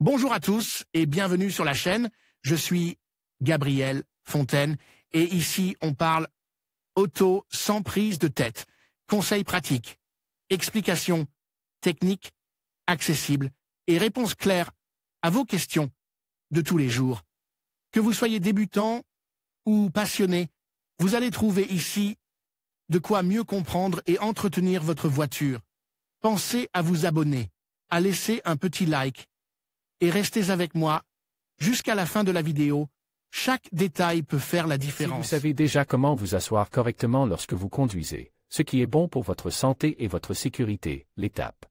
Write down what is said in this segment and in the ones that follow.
Bonjour à tous et bienvenue sur la chaîne. Je suis Gabriel Fontaine et ici on parle auto sans prise de tête. Conseils pratiques, explications techniques, accessibles et réponses claires à vos questions de tous les jours. Que vous soyez débutant ou passionné, vous allez trouver ici de quoi mieux comprendre et entretenir votre voiture. Pensez à vous abonner, à laisser un petit like et restez avec moi jusqu'à la fin de la vidéo. Chaque détail peut faire la différence. Si vous savez déjà comment vous asseoir correctement lorsque vous conduisez, ce qui est bon pour votre santé et votre sécurité, l'étape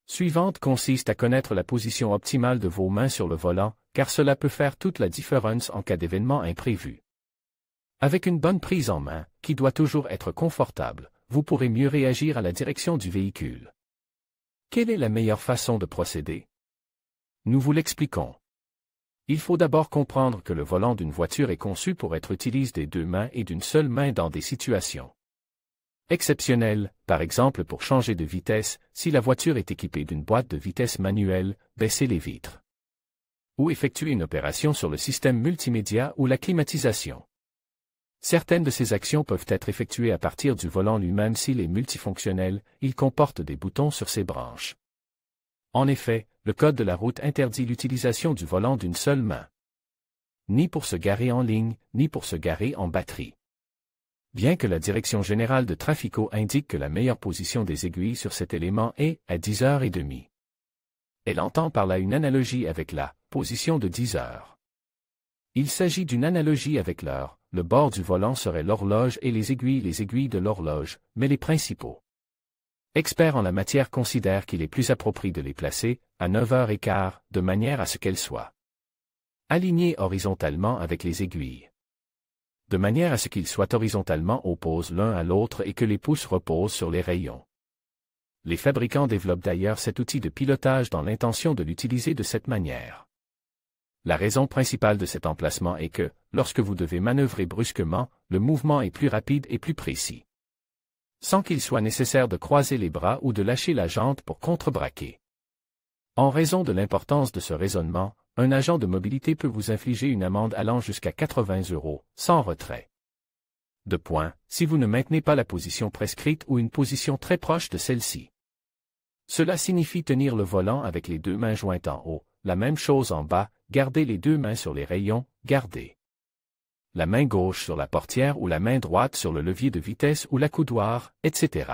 suivante consiste à connaître la position optimale de vos mains sur le volant, car cela peut faire toute la différence en cas d'événement imprévu. Avec une bonne prise en main, qui doit toujours être confortable, vous pourrez mieux réagir à la direction du véhicule. Quelle est la meilleure façon de procéder? Nous vous l'expliquons. Il faut d'abord comprendre que le volant d'une voiture est conçu pour être utilisé des deux mains et d'une seule main dans des situations exceptionnelles, par exemple pour changer de vitesse, si la voiture est équipée d'une boîte de vitesse manuelle, baisser les vitres, ou effectuer une opération sur le système multimédia ou la climatisation. Certaines de ces actions peuvent être effectuées à partir du volant lui-même s'il est multifonctionnel, il comporte des boutons sur ses branches. En effet, le code de la route interdit l'utilisation du volant d'une seule main. Ni pour se garer en ligne, ni pour se garer en batterie. Bien que la Direction générale de Trafico indique que la meilleure position des aiguilles sur cet élément est à 10h30. Elle entend par là une analogie avec la position de 10 heures. Il s'agit d'une analogie avec l'heure, le bord du volant serait l'horloge et les aiguilles de l'horloge, mais les principaux experts en la matière considèrent qu'il est plus approprié de les placer à 9h15, de manière à ce qu'elles soient alignées horizontalement avec les aiguilles, de manière à ce qu'ils soient horizontalement opposés l'un à l'autre et que les pouces reposent sur les rayons. Les fabricants développent d'ailleurs cet outil de pilotage dans l'intention de l'utiliser de cette manière. La raison principale de cet emplacement est que, lorsque vous devez manœuvrer brusquement, le mouvement est plus rapide et plus précis, sans qu'il soit nécessaire de croiser les bras ou de lâcher la jante pour contrebraquer. En raison de l'importance de ce raisonnement, un agent de mobilité peut vous infliger une amende allant jusqu'à 80 €, sans retrait de points, si vous ne maintenez pas la position prescrite ou une position très proche de celle-ci. Cela signifie tenir le volant avec les deux mains jointes en haut, la même chose en bas, garder les deux mains sur les rayons, garder la main gauche sur la portière ou la main droite sur le levier de vitesse ou l'accoudoir, etc.